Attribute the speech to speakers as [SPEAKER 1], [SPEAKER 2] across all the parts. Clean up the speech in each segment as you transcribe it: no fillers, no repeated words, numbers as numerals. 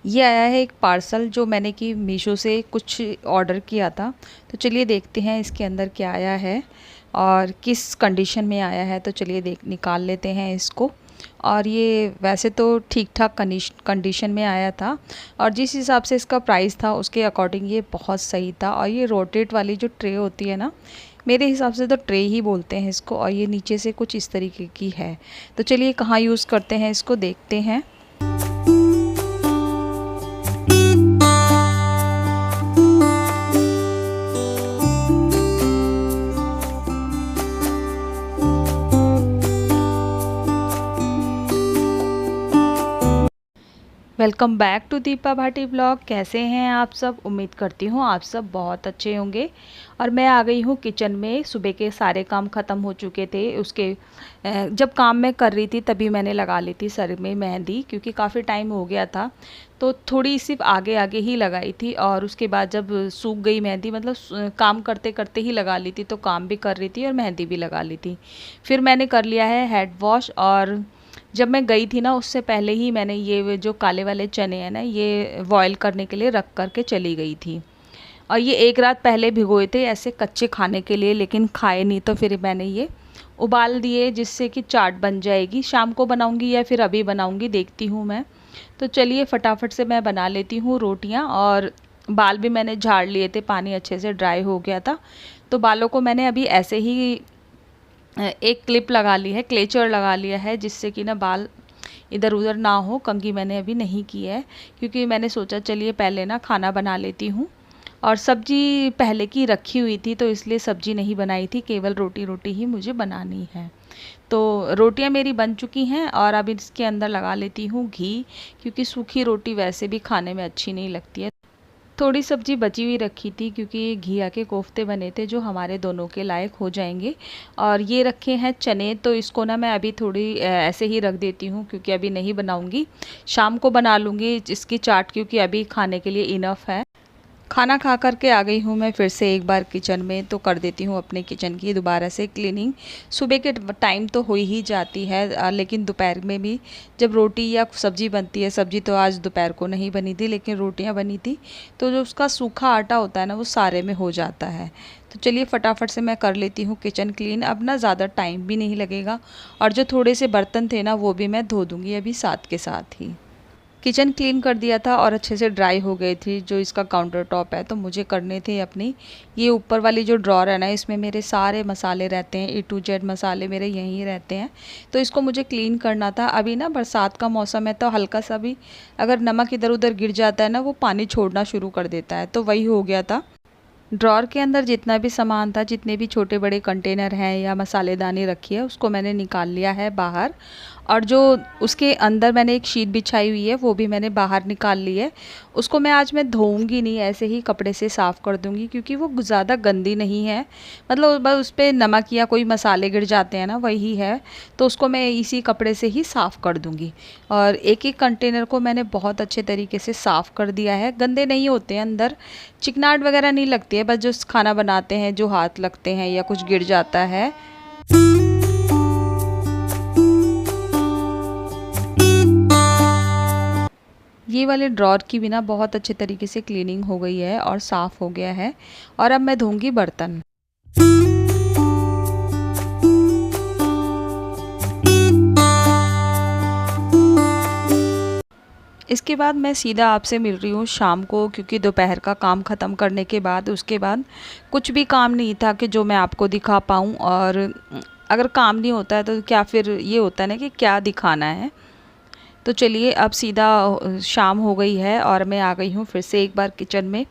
[SPEAKER 1] ये आया है एक पार्सल जो मैंने कि मीशो से कुछ ऑर्डर किया था। तो चलिए देखते हैं इसके अंदर क्या आया है और किस कंडीशन में आया है। तो चलिए देख निकाल लेते हैं इसको। और ये वैसे तो ठीक ठाक कंडीशन में आया था और जिस हिसाब से इसका प्राइस था उसके अकॉर्डिंग ये बहुत सही था। और ये रोटेट वाली जो ट्रे होती है ना, मेरे हिसाब से तो ट्रे ही बोलते हैं इसको। और ये नीचे से कुछ इस तरीके की है। तो चलिए कहाँ यूज़ करते हैं इसको देखते हैं। Welcome back to Deepa Bhati blog. कैसे हैं आप सब? उम्मीद करती हूँ आप सब बहुत अच्छे होंगे। और मैं आ गई हूँ किचन में। सुबह के सारे काम ख़त्म हो चुके थे। उसके जब काम मैं कर रही थी तभी मैंने लगा ली थी सर में मेहंदी, क्योंकि काफ़ी टाइम हो गया था। तो थोड़ी सिर्फ आगे आगे ही लगाई थी और उसके बाद जब सूख गई मेहंदी, मतलब काम करते करते ही लगा ली थी, तो काम भी कर रही थी और मेहंदी भी लगा ली थी। फिर मैंने कर लिया है हेड वॉश। और जब मैं गई थी ना उससे पहले ही मैंने ये जो काले वाले चने हैं ना, ये बॉयल करने के लिए रख कर के चली गई थी। और ये एक रात पहले भिगोए थे ऐसे कच्चे खाने के लिए, लेकिन खाए नहीं, तो फिर मैंने ये उबाल दिए जिससे कि चाट बन जाएगी। शाम को बनाऊंगी या फिर अभी बनाऊंगी, देखती हूँ मैं। तो चलिए फटाफट से मैं बना लेती हूँ रोटियाँ। और बाल भी मैंने झाड़ लिए थे, पानी अच्छे से ड्राई हो गया था। तो बालों को मैंने अभी ऐसे ही एक क्लिप लगा ली है, क्लेचर लगा लिया है, जिससे कि ना बाल इधर उधर ना हो। कंघी मैंने अभी नहीं की है, क्योंकि मैंने सोचा चलिए पहले ना खाना बना लेती हूँ। और सब्जी पहले की रखी हुई थी तो इसलिए सब्जी नहीं बनाई थी, केवल रोटी रोटी ही मुझे बनानी है। तो रोटियां मेरी बन चुकी हैं और अब इसके अंदर लगा लेती हूँ घी, क्योंकि सूखी रोटी वैसे भी खाने में अच्छी नहीं लगती है। थोड़ी सब्जी बची हुई रखी थी, क्योंकि घिया के कोफ्ते बने थे जो हमारे दोनों के लायक हो जाएंगे। और ये रखे हैं चने, तो इसको ना मैं अभी थोड़ी ऐसे ही रख देती हूँ, क्योंकि अभी नहीं बनाऊंगी, शाम को बना लूँगी इसकी चाट, क्योंकि अभी खाने के लिए इनफ है। खाना खा कर के आ गई हूँ मैं फिर से एक बार किचन में। तो कर देती हूँ अपने किचन की दोबारा से क्लीनिंग। सुबह के टाइम तो हो ही जाती है, लेकिन दोपहर में भी जब रोटी या सब्ज़ी बनती है, सब्ज़ी तो आज दोपहर को नहीं बनी थी लेकिन रोटियाँ बनी थी, तो जो उसका सूखा आटा होता है ना वो सारे में हो जाता है। तो चलिए फटाफट से मैं कर लेती हूँ किचन क्लीन। अब ना ज़्यादा टाइम भी नहीं लगेगा। और जो थोड़े से बर्तन थे ना वो भी मैं धो दूँगी अभी साथ के साथ ही। किचन क्लीन कर दिया था और अच्छे से ड्राई हो गई थी। जो इसका काउंटर टॉप है तो मुझे करने थे अपनी, ये ऊपर वाली जो ड्रॉर है ना, इसमें मेरे सारे मसाले रहते हैं, A to Z मसाले मेरे यहीं रहते हैं। तो इसको मुझे क्लीन करना था। अभी ना बरसात का मौसम है तो हल्का सा भी अगर नमक इधर उधर गिर जाता है ना, वो पानी छोड़ना शुरू कर देता है। तो वही हो गया था। ड्रॉर के अंदर जितना भी सामान था, जितने भी छोटे बड़े कंटेनर हैं या मसालेदानी रखी है, उसको मैंने निकाल लिया है बाहर। और जो उसके अंदर मैंने एक शीट बिछाई हुई है वो भी मैंने बाहर निकाल ली है। उसको मैं धोऊंगी नहीं, ऐसे ही कपड़े से साफ़ कर दूंगी, क्योंकि वो ज़्यादा गंदी नहीं है। मतलब बस उस पर नमक या कोई मसाले गिर जाते हैं ना, वही है। तो उसको मैं इसी कपड़े से ही साफ़ कर दूंगी। और एक एक कंटेनर को मैंने बहुत अच्छे तरीके से साफ़ कर दिया है। गंदे नहीं होते हैं, अंदर चिकनाहट वगैरह नहीं लगती है, बस जो खाना बनाते हैं जो हाथ लगते हैं या कुछ गिर जाता है। ये वाले ड्रॉर की भी ना बहुत अच्छे तरीके से क्लीनिंग हो गई है और साफ़ हो गया है। और अब मैं धोऊंगी बर्तन। इसके बाद मैं सीधा आपसे मिल रही हूँ शाम को, क्योंकि दोपहर का काम ख़त्म करने के बाद उसके बाद कुछ भी काम नहीं था कि जो मैं आपको दिखा पाऊँ। और अगर काम नहीं होता है तो क्या फिर ये होता है ना कि क्या दिखाना है। तो चलिए अब सीधा शाम हो गई है और मैं आ गई हूँ फिर से एक बार किचन में।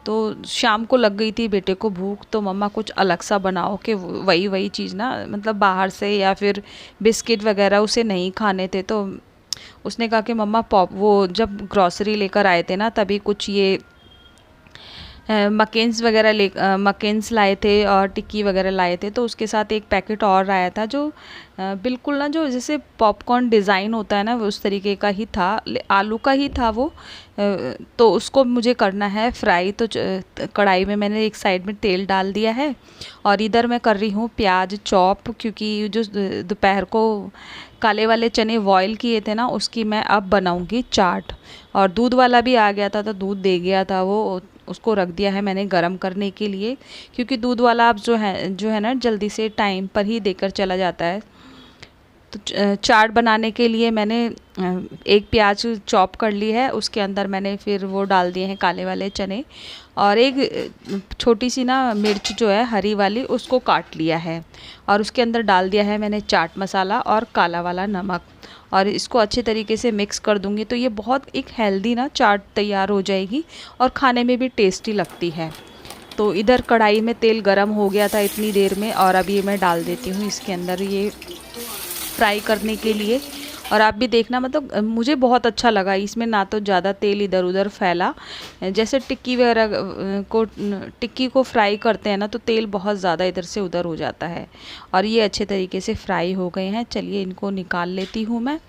[SPEAKER 1] तो शाम को लग गई थी बेटे को भूख, तो मम्मा कुछ अलग सा बनाओ, कि वही वही चीज़ ना, मतलब बाहर से या फिर बिस्किट वगैरह उसे नहीं खाने थे। तो उसने कहा कि मम्मा पॉप, वो जब ग्रॉसरी लेकर आए थे ना तभी कुछ ये मकेन्स वगैरह मकेन्स लाए थे और टिक्की वगैरह लाए थे, तो उसके साथ एक पैकेट और आया था जो बिल्कुल ना जो जैसे पॉपकॉर्न डिज़ाइन होता है ना वो उस तरीके का ही था, आलू का ही था वो। तो उसको मुझे करना है फ्राई। तो कढ़ाई में मैंने एक साइड में तेल डाल दिया है और इधर मैं कर रही हूँ प्याज चॉप, क्योंकि जो दोपहर को काले वाले चने बॉयल किए थे ना उसकी मैं अब बनाऊँगी चाट। और दूध वाला भी आ गया था तो दूध दे गया था वो, उसको रख दिया है मैंने गरम करने के लिए, क्योंकि दूध वाला अब जो है ना जल्दी से टाइम पर ही देकर चला जाता है। तो चाट बनाने के लिए मैंने एक प्याज चॉप कर ली है, उसके अंदर मैंने फिर वो डाल दिए हैं काले वाले चने, और एक छोटी सी ना मिर्च जो है हरी वाली उसको काट लिया है, और उसके अंदर डाल दिया है मैंने चाट मसाला और काला वाला नमक, और इसको अच्छे तरीके से मिक्स कर दूंगी। तो ये बहुत एक हेल्दी ना चाट तैयार हो जाएगी और खाने में भी टेस्टी लगती है। तो इधर कढ़ाई में तेल गरम हो गया था इतनी देर में, और अब ये मैं डाल देती हूँ इसके अंदर ये फ्राई करने के लिए। और आप भी देखना, मतलब मुझे बहुत अच्छा लगा इसमें, ना तो ज़्यादा तेल इधर उधर फैला। जैसे टिक्की वगैरह टिक्की को फ्राई करते हैं ना तो तेल बहुत ज़्यादा इधर से उधर हो जाता है, और ये अच्छे तरीके से फ्राई हो गए हैं। चलिए इनको निकाल लेती हूँ मैं।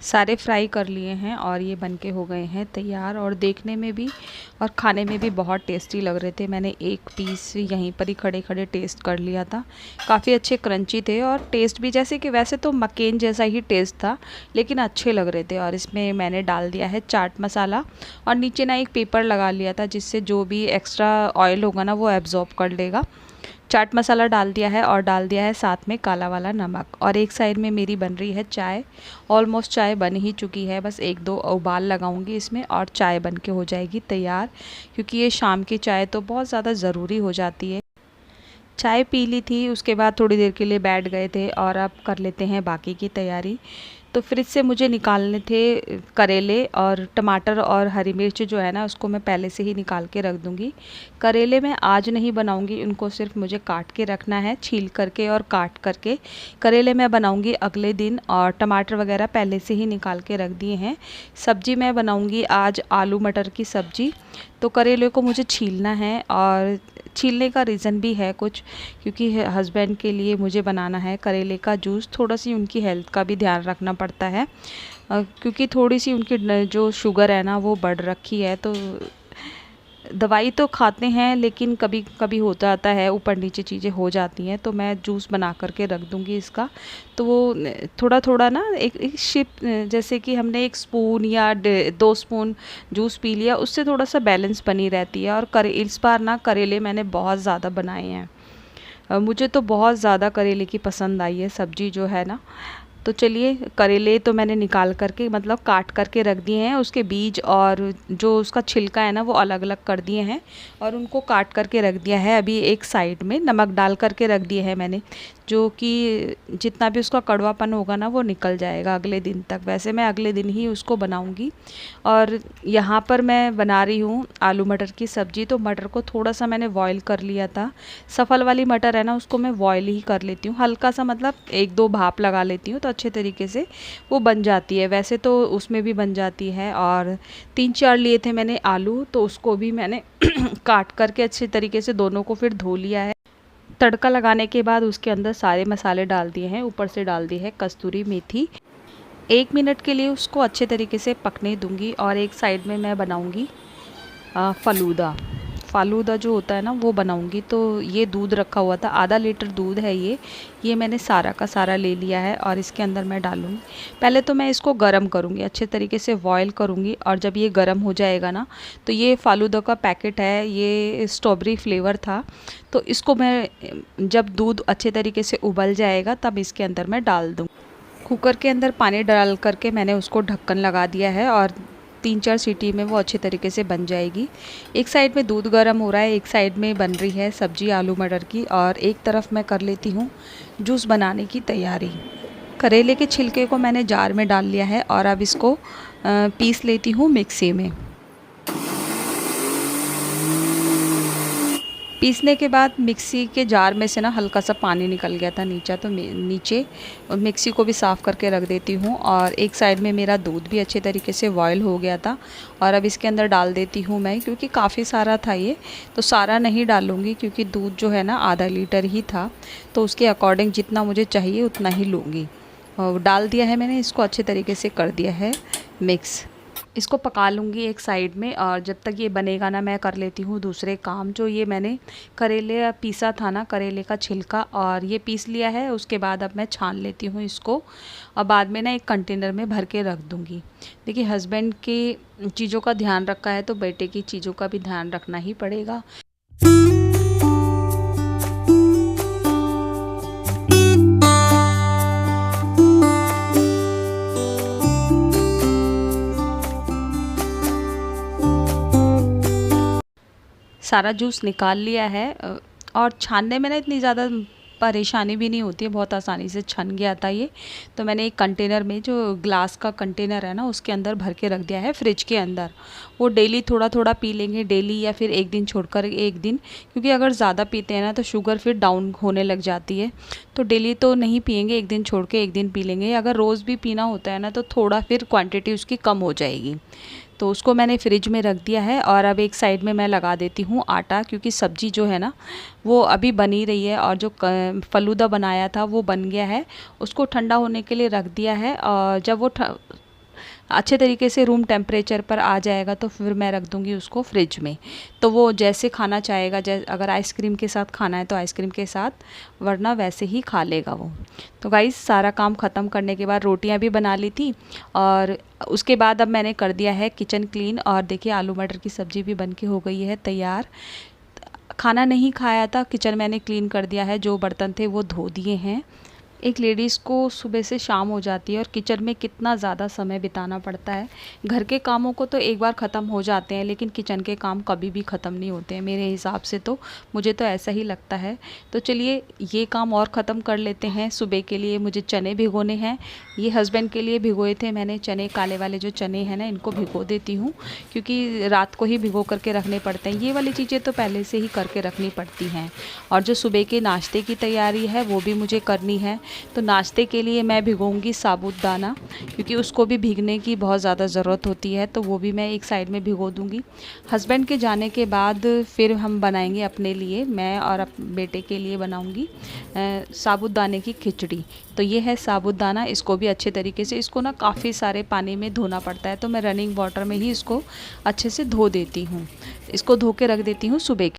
[SPEAKER 1] सारे फ्राई कर लिए हैं और ये बनके हो गए हैं तैयार, और देखने में भी और खाने में भी बहुत टेस्टी लग रहे थे। मैंने एक पीस यहीं पर ही खड़े खड़े टेस्ट कर लिया था, काफ़ी अच्छे क्रंची थे, और टेस्ट भी जैसे कि वैसे तो मकेन जैसा ही टेस्ट था लेकिन अच्छे लग रहे थे। और इसमें मैंने डाल दिया है चाट मसाला, और नीचे ना एक पेपर लगा लिया था जिससे जो भी एक्स्ट्रा ऑयल होगा ना वो एब्जॉर्ब कर लेगा। चाट मसाला डाल दिया है और डाल दिया है साथ में काला वाला नमक। और एक साइड में मेरी बन रही है चाय। ऑलमोस्ट चाय बन ही चुकी है, बस एक दो उबाल लगाऊंगी इसमें और चाय बन के हो जाएगी तैयार, क्योंकि ये शाम की चाय तो बहुत ज़्यादा ज़रूरी हो जाती है। चाय पी ली थी, उसके बाद थोड़ी देर के लिए बैठ गए थे, और अब कर लेते हैं बाकी की तैयारी। तो फ्रिज से मुझे निकालने थे करेले और टमाटर और हरी मिर्च जो है ना उसको मैं पहले से ही निकाल के रख दूँगी। करेले मैं आज नहीं बनाऊँगी, उनको सिर्फ मुझे काट के रखना है, छील करके और काट करके। करेले मैं बनाऊँगी अगले दिन, और टमाटर वगैरह पहले से ही निकाल के रख दिए हैं। सब्जी मैं बनाऊँगी आज आलू मटर की सब्ज़ी। तो करेले को मुझे छीलना है, और छीलने का रीज़न भी है कुछ, क्योंकि हस्बैंड के लिए मुझे बनाना है करेले का जूस। थोड़ा सी उनकी हेल्थ का भी ध्यान रखना पड़ता है, क्योंकि थोड़ी सी उनकी जो शुगर है ना वो बढ़ रखी है। तो दवाई तो खाते हैं लेकिन कभी कभी हो जाता है, ऊपर नीचे चीज़ें हो जाती हैं। तो मैं जूस बना करके रख दूँगी इसका। तो वो थोड़ा थोड़ा ना एक शिप, जैसे कि हमने 1 स्पून या 2 स्पून जूस पी लिया, उससे थोड़ा सा बैलेंस बनी रहती है। और इस बार ना करेले मैंने बहुत ज़्यादा बनाए हैं, मुझे तो बहुत ज़्यादा करेले की पसंद आई है सब्ज़ी जो है ना। तो चलिए, करेले तो मैंने निकाल करके मतलब काट करके रख दिए हैं, उसके बीज और जो उसका छिलका है ना वो अलग अलग कर दिए हैं, और उनको काट करके रख दिया है। अभी एक साइड में नमक डाल करके रख दिए है मैंने, जो कि जितना भी उसका कड़वापन होगा ना वो निकल जाएगा अगले दिन तक। वैसे मैं अगले दिन ही उसको बनाऊंगी। और यहाँ पर मैं बना रही हूँ आलू मटर की सब्ज़ी। तो मटर को थोड़ा सा मैंने बॉईल कर लिया था, सफल वाली मटर है ना उसको मैं बॉईल ही कर लेती हूँ, हल्का सा, मतलब 1-2 भाप लगा लेती हूँ तो अच्छे तरीके से वो बन जाती है। वैसे तो उसमें भी बन जाती है। और 3-4 लिए थे मैंने आलू, तो उसको भी मैंने काट करके अच्छे तरीके से दोनों को फिर धो लिया है। तड़का लगाने के बाद उसके अंदर सारे मसाले डाल दिए हैं, ऊपर से डाल दी है कस्तूरी मेथी। 1 मिनट के लिए उसको अच्छे तरीके से पकने दूंगी। और एक साइड में मैं बनाऊंगी फालूदा जो होता है ना वो बनाऊंगी। तो ये दूध रखा हुआ था, आधा लीटर दूध है ये मैंने सारा का सारा ले लिया है, और इसके अंदर मैं डालूंगी। पहले तो मैं इसको गरम करूंगी, अच्छे तरीके से बॉईल करूंगी, और जब ये गरम हो जाएगा ना तो ये फालूदा का पैकेट है, ये स्ट्रॉबेरी फ्लेवर था। तो इसको मैं जब दूध अच्छे तरीके से उबल जाएगा तब इसके अंदर मैं डाल दूँ। कुकर के अंदर पानी डाल करके मैंने उसको ढक्कन लगा दिया है, और 3-4 सीटी में वो अच्छे तरीके से बन जाएगी। एक साइड में दूध गर्म हो रहा है, एक साइड में बन रही है सब्जी आलू मटर की, और एक तरफ मैं कर लेती हूँ जूस बनाने की तैयारी। करेले के छिलके को मैंने जार में डाल लिया है, और अब इसको पीस लेती हूँ मिक्सी में। पीसने के बाद मिक्सी के जार में से ना हल्का सा पानी निकल गया था नीचे, तो नीचे मिक्सी को भी साफ़ करके रख देती हूँ। और एक साइड में मेरा दूध भी अच्छे तरीके से बॉयल हो गया था और अब इसके अंदर डाल देती हूँ मैं, क्योंकि काफ़ी सारा था ये, तो सारा नहीं डालूँगी क्योंकि दूध जो है ना आधा लीटर ही था, तो उसके अकॉर्डिंग जितना मुझे चाहिए उतना ही लूँगी। और डाल दिया है मैंने, इसको अच्छे तरीके से कर दिया है मिक्स। इसको पका लूँगी एक साइड में, और जब तक ये बनेगा ना मैं कर लेती हूँ दूसरे काम। जो ये मैंने करेले पीसा था ना, करेले का छिलका, और ये पीस लिया है। उसके बाद अब मैं छान लेती हूँ इसको, और बाद में ना एक कंटेनर में भर के रख दूँगी। देखिए, हस्बैंड की चीज़ों का ध्यान रखा है तो बेटे की चीज़ों का भी ध्यान रखना ही पड़ेगा। सारा जूस निकाल लिया है, और छानने में ना इतनी ज़्यादा परेशानी भी नहीं होती है, बहुत आसानी से छन गया था ये। तो मैंने एक कंटेनर में, जो ग्लास का कंटेनर है ना, उसके अंदर भर के रख दिया है फ्रिज के अंदर। वो डेली थोड़ा थोड़ा पी लेंगे, डेली या फिर एक दिन छोड़कर एक दिन, क्योंकि अगर ज़्यादा पीते हैं ना तो शुगर फिर डाउन होने लग जाती है। तो डेली तो नहीं पियेंगे, एक दिन छोड़ के एक दिन पी लेंगे। अगर रोज़ भी पीना होता है ना तो थोड़ा फिर क्वांटिटी उसकी कम हो जाएगी। तो उसको मैंने फ्रिज में रख दिया है, और अब एक साइड में मैं लगा देती हूँ आटा, क्योंकि सब्ज़ी जो है ना वो अभी बनी रही है, और जो फ़लूदा बनाया था वो बन गया है। उसको ठंडा होने के लिए रख दिया है, और जब वो अच्छे तरीके से रूम टेम्परेचर पर आ जाएगा तो फिर मैं रख दूँगी उसको फ्रिज में। तो वो जैसे खाना चाहेगा, अगर आइसक्रीम के साथ खाना है तो आइसक्रीम के साथ, वरना वैसे ही खा लेगा वो। तो गाइस, सारा काम ख़त्म करने के बाद रोटियां भी बना ली थी, और उसके बाद अब मैंने कर दिया है किचन क्लीन। और देखिए, आलू मटर की सब्ज़ी भी बन के हो गई है तैयार। खाना नहीं खाया था, किचन मैंने क्लीन कर दिया है, जो बर्तन थे वो धो दिए हैं। एक लेडीज़ को सुबह से शाम हो जाती है और किचन में कितना ज़्यादा समय बिताना पड़ता है। घर के कामों को तो एक बार ख़त्म हो जाते हैं, लेकिन किचन के काम कभी भी ख़त्म नहीं होते हैं मेरे हिसाब से, तो मुझे तो ऐसा ही लगता है। तो चलिए, ये काम और ख़त्म कर लेते हैं। सुबह के लिए मुझे चने भिगोने हैं, ये हस्बैंड के लिए भिगोए थे मैंने चने, काले वाले जो चने हैं ना, इनको भिगो देती हूँ, क्योंकि रात को ही भिगो करके रखने पड़ते हैं। ये वाली चीज़ें तो पहले से ही करके रखनी पड़ती हैं। और जो सुबह के नाश्ते की तैयारी है वो भी मुझे करनी है। तो नाश्ते के लिए मैं भिगोऊंगी साबूदाना, क्योंकि उसको भी भीगने की बहुत ज़्यादा ज़रूरत होती है, तो वो भी मैं एक साइड में भिगो दूंगी। हस्बैंड के जाने के बाद फिर हम बनाएंगे अपने लिए, मैं और बेटे के लिए बनाऊंगी साबूदाने की खिचड़ी। तो ये है साबूदाना, इसको भी अच्छे तरीके से, इसको ना काफ़ी सारे पानी में धोना पड़ता है, तो मैं रनिंग वाटर में ही इसको अच्छे से धो देती हूँ। इसको धो के रख देती हूँ सुबह